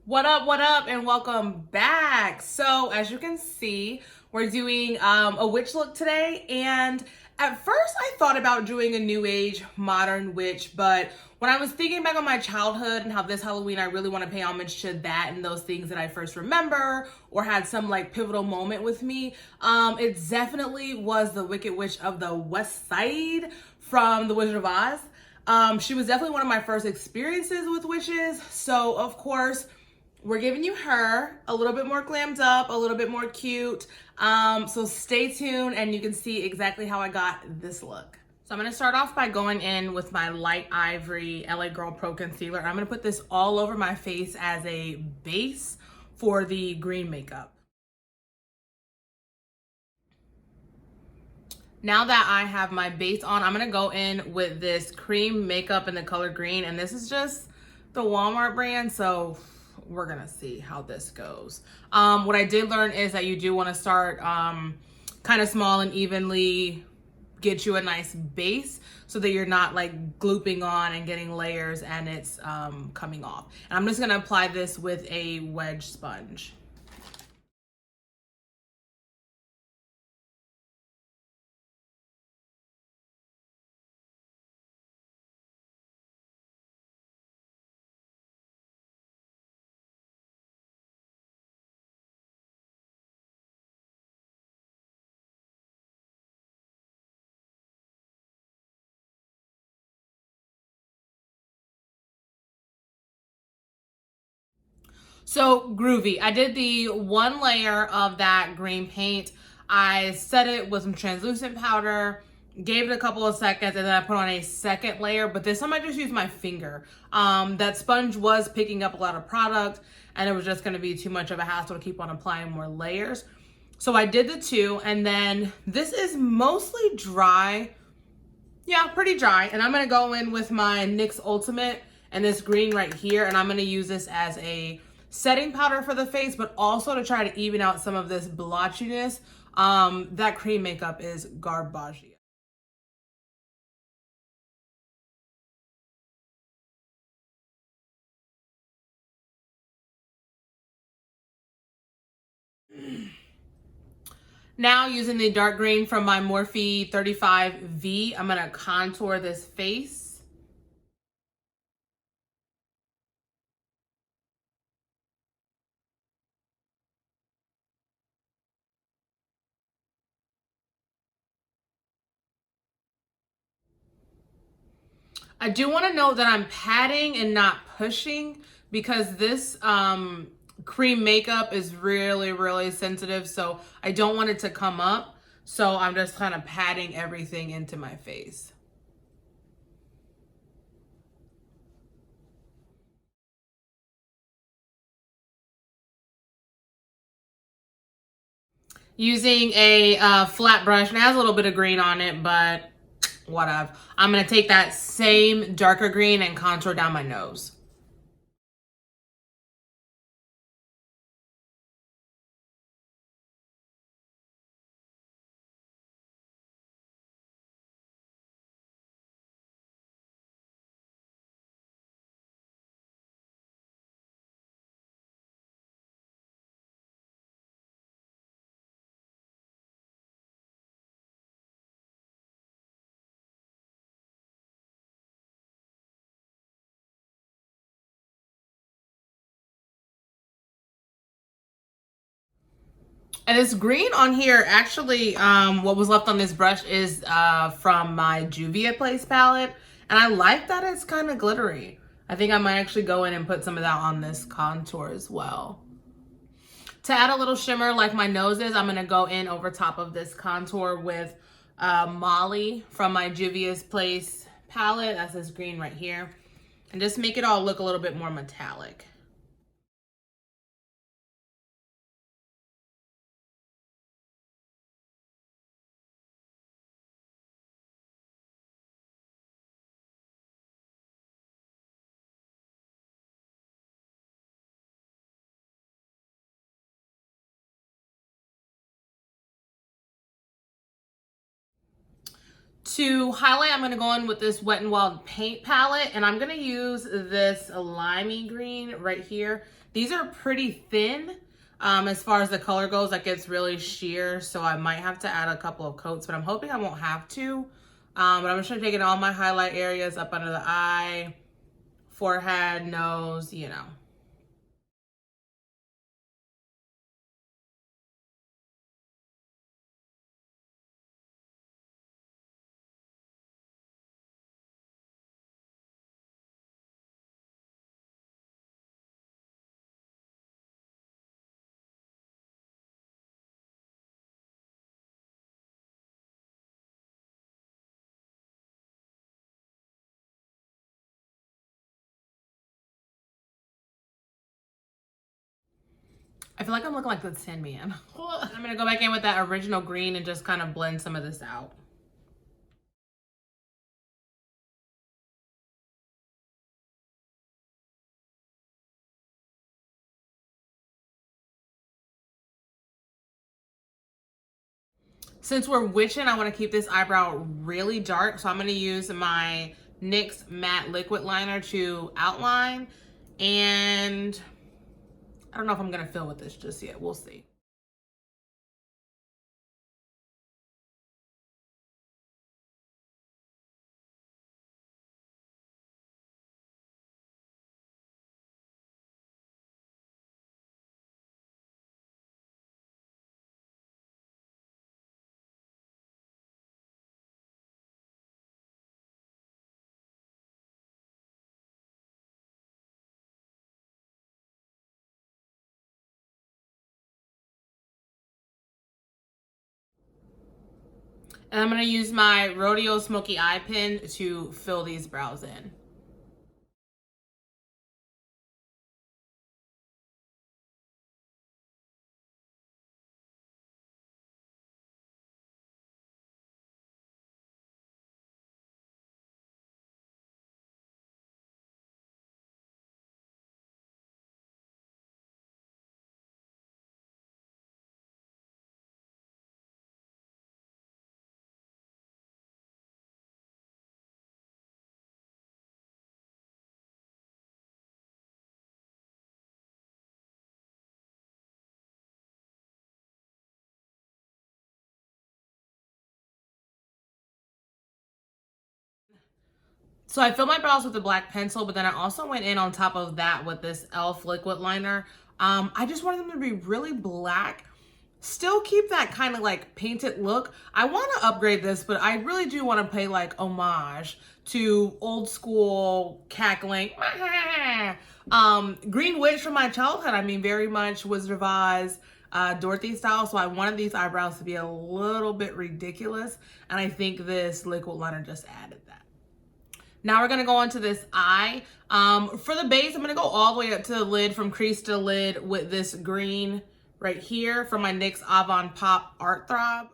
What up, and welcome back. So, as you can see, we're doing a witch look today. And at first, I thought about doing a new age modern witch, but when I was thinking back on my childhood and how this Halloween I really want to pay homage to that and those things that I first remember or had some like pivotal moment with me, it definitely was the Wicked Witch of the West Side from The Wizard of Oz. She was definitely one of my first experiences with witches. So, of course, we're giving you her a little bit more glammed up, a little bit more cute. So stay tuned and you can see exactly how I got this look. So I'm going to start off by going in with my Light Ivory LA Girl Pro Concealer. I'm going to put this all over my face as a base for the green makeup. Now that I have my base on, I'm going to go in with this cream makeup in the color green. And this is just the Walmart brand, so we're going to see how this goes. What I did learn is that you do want to start kind of small and evenly get you a nice base so that you're not like glooping on and getting layers and it's coming off. And I'm just going to apply this with a wedge sponge. So groovy. I did the one layer of that green paint. I set it with some translucent powder, gave it a couple of seconds, and then I put on a second layer, but this time I just used my finger. That sponge was picking up a lot of product and it was just gonna be too much of a hassle to keep on applying more layers. So I did the two, and then this is mostly dry. Yeah, pretty dry. And I'm gonna go in with my NYX Ultimate and this green right here, and I'm gonna use this as a setting powder for the face, but also to try to even out some of this blotchiness. That cream makeup is garbage. Now using the dark green from my Morphe 35V, I'm gonna contour this face. I do want to note that I'm patting and not pushing because this cream makeup is really sensitive, so I don't want it to come up. So I'm just kind of patting everything into my face. Using a flat brush, and it has a little bit of green on it, but whatever. I'm going to take that same darker green and contour down my nose. And this green on here, actually, what was left on this brush is from my Juvia Place palette. And I like that it's kind of glittery. I think I might actually go in and put some of that on this contour as well. To add a little shimmer like my nose is, I'm going to go in over top of this contour with Molly from my Juvia's Place palette. That's this green right here. And just make it all look a little bit more metallic. To highlight, I'm going to go in with this Wet n Wild paint palette, and I'm going to use this limey green right here. These are pretty thin as far as the color goes. That gets really sheer, so I might have to add a couple of coats, but I'm hoping I won't have to. But I'm just going to take in all my highlight areas up under the eye, forehead, nose, you know. I feel like I'm looking like the Tin Man. I'm going to go back in with that original green and just kind of blend some of this out. Since we're witching, I want to keep this eyebrow really dark, so I'm going to use my NYX Matte Liquid Liner to outline, and I don't know if I'm going to fill with this just yet. We'll see. And I'm going to use my Rodeo Smoky Eye Pen to fill these brows in. So I filled my brows with a black pencil, but then I also went in on top of that with this e.l.f. liquid liner. I just wanted them to be really black. Still keep that kind of like painted look. I want to upgrade this, but I really do want to pay like homage to old school cackling Green Witch from my childhood. I mean, very much Wizard of Oz, Dorothy style. So I wanted these eyebrows to be a little bit ridiculous, and I think this liquid liner just added that. Now we're gonna go on to this eye. For the base, I'm gonna go all the way up to the lid, from crease to lid, with this green right here from my NYX Avant Pop Art Throb.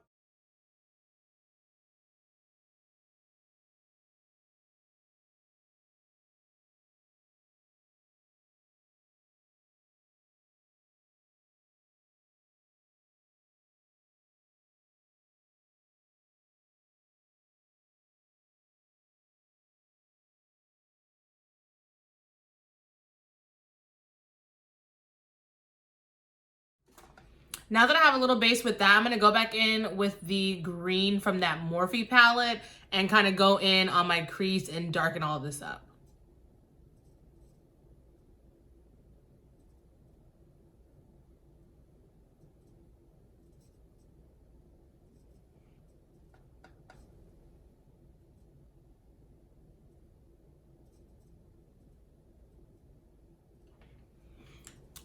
Now that I have a little base with that, I'm gonna go back in with the green from that Morphe palette and kind of go in on my crease and darken all of this up.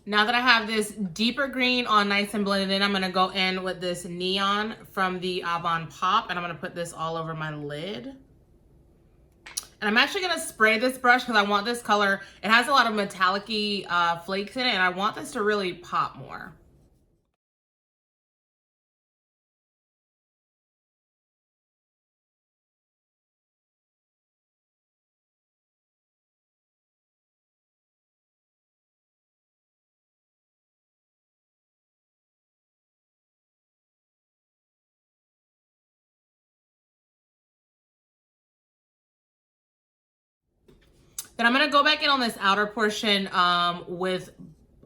Now that I have this deeper green on nice and blended in, I'm gonna go in with this neon from the Avant Pop, and I'm gonna put this all over my lid. And I'm actually gonna spray this brush because I want this color. It has a lot of metallic-y flakes in it, and I want this to really pop more. Then I'm going to go back in on this outer portion with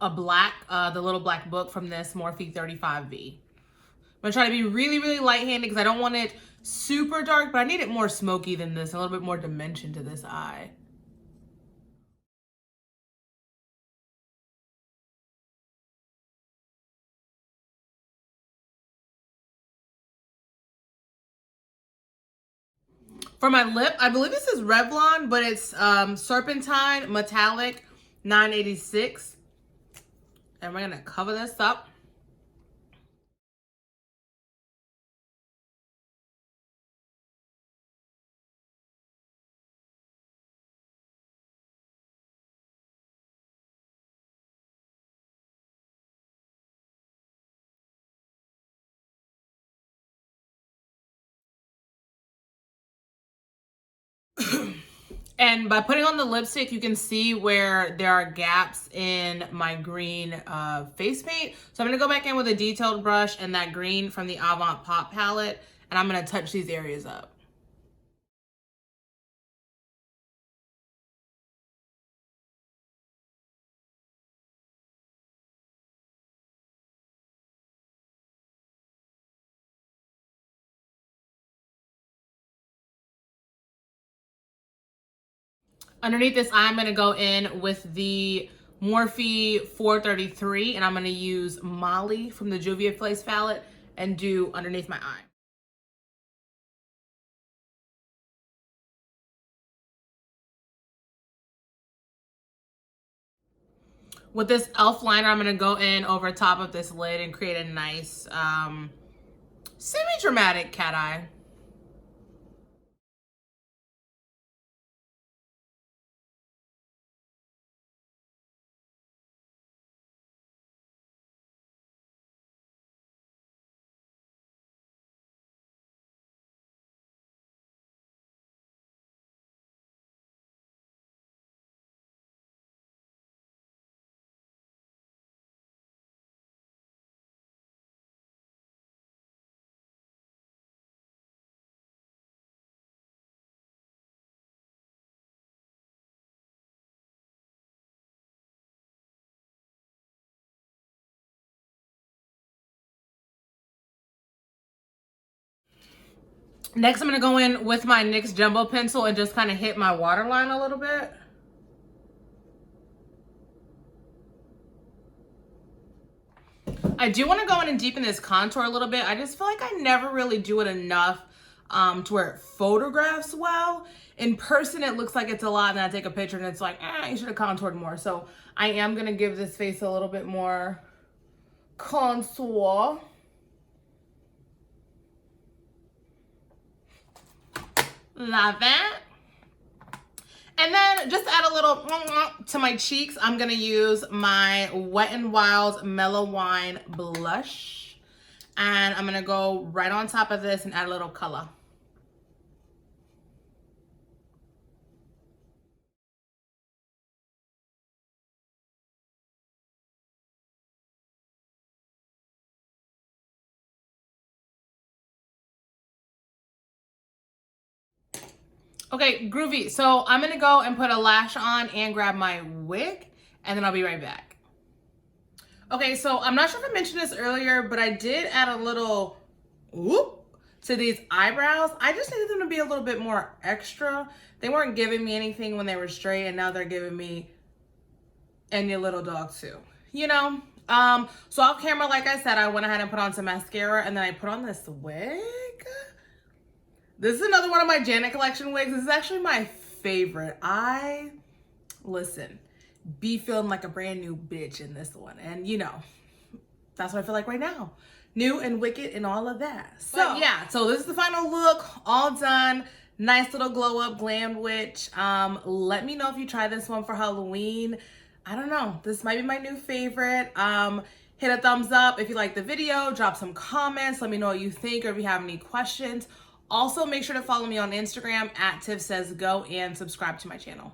a black, the little black book from this Morphe 35V. I'm going to try to be really, really light-handed because I don't want it super dark, but I need it more smoky than this, a little bit more dimension to this eye. For my lip, I believe this is Revlon, but it's Serpentine Metallic 986. And we're gonna cover this up. And by putting on the lipstick, you can see where there are gaps in my green face paint. So I'm gonna go back in with a detailed brush and that green from the Avant Pop palette, and I'm gonna touch these areas up. Underneath this eye, I'm going to go in with the Morphe 433, and I'm going to use Molly from the Juvia's Place palette and do underneath my eye. With this e.l.f. liner, I'm going to go in over top of this lid and create a nice semi-dramatic cat eye. Next, I'm going to go in with my NYX Jumbo Pencil and just kind of hit my waterline a little bit. I do want to go in and deepen this contour a little bit. I just feel like I never really do it enough to where it photographs well. In person, it looks like it's a lot, and I take a picture and it's like, you should have contoured more. So I am going to give this face a little bit more contour. Love it. And then just add a little to my cheeks. I'm going to use my Wet n Wild Mellow Wine blush. And I'm going to go right on top of this and add a little color. Okay, groovy. So I'm going to go and put a lash on and grab my wig, and then I'll be right back. Okay, so I'm not sure if I mentioned this earlier, but I did add a little whoop to these eyebrows. I just needed them to be a little bit more extra. They weren't giving me anything when they were straight, and now they're giving me and your little dog too, you know? So off camera, like I said, I went ahead and put on some mascara, and then I put on this wig. This is another one of my Janet Collection wigs. This is actually my favorite. Listen, be feeling like a brand new bitch in this one. And you know, that's what I feel like right now. New and wicked and all of that. So yeah, so this is the final look, all done. Nice little glow up glam witch. Let me know if you try this one for Halloween. I don't know, this might be my new favorite. Hit a thumbs up if you like the video, drop some comments, let me know what you think, or if you have any questions. Also, make sure to follow me on Instagram @TiffSaysGo and subscribe to my channel.